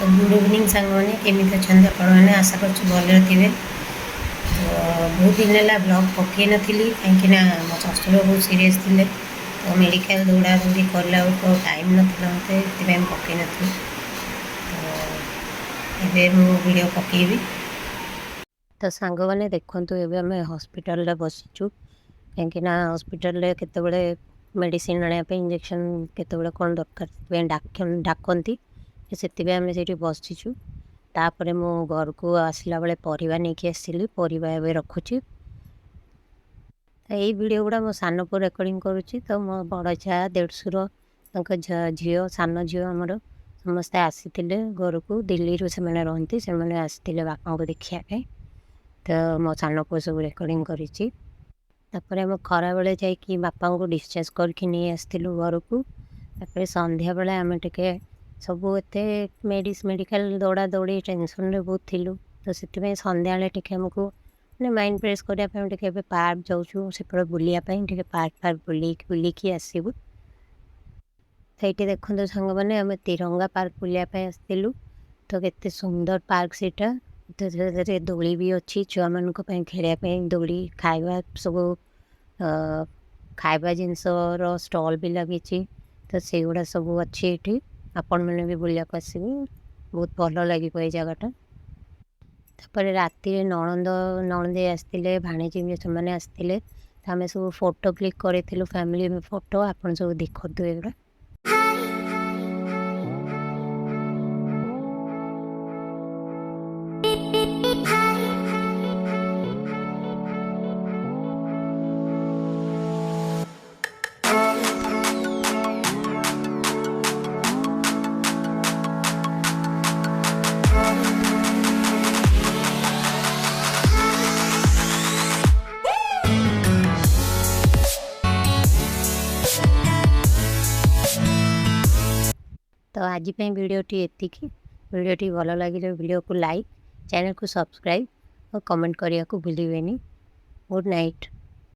तो good evening सांग मैंने केमी अच्छा आपने आशा कर भले थे। तो बहुत दिन है ब्लॉग पकई नी कहीं मो शशुर बहुत सीरीयस थे। तो मेडिकल दौड़ा दौड़ी कला टाइम नाला मत पकई नी। तो ये वीडियो पकेबी। तो सांग मैंने देखु एम हस्पिटाल बसीचु कहीं हस्पिटाल केतबे मेडिसिन आने इंजेक्शन केतबे कौन दरकार डाकती से आम से बसीचु। तापर मो घर को आसला बेले परिवा नहीं कि आसली परिवा एवं रखुची। यही वीडियो गुड़ा मो सान को रेकर्डिंग करुच्ची। तो मो बड़ झा देढ़शुर झी सान झील आमर समस्ते आसी घर को दिल्ली से रहती से आसते बापा को देखापी। तो मो सान पु सब रेकर्डिंग करी। आम खरा बेले जा बापा को डिस्चार्ज करके नहीं आसलु घर को। संध्या बेले आम टे सब एते मेडिकल दौड़ा दौड़ी टेंशन रे बहुत थिलु। तो से संध्या टे आमको मैंने माइंड फ्रेश करने पार्क जाऊँ से बुलायापी पार्क बुलिकी आसबू। तो ये देखो सांग मैंने आम तिरंगा पार्क बुलायापी आसलु। तो केते सुंदर पार्क सेटा। तो दोली भी अच्छी छुआ मान खेलने दोली खाଇବା सब खाଇବା जिनसर स्टॉल भी लगी। तो से गुड़ा सब अच्छी ये आपण मैंने भी बुलिया आसबे बहुत भल लगे ये जगटा। तापर राति नणंद नणंदे आसते भाणीजी से मैंने आसते आम सब फोटो क्लिक करूँ फैमिली फोटो आपन सब देखु एगुड़ा। तो आज वीडियोटी एतिकी। वीडियोटी भल लगे वीडियो को लाइक चैनल को सब्सक्राइब और कमेंट करने को भूलिए। Good night.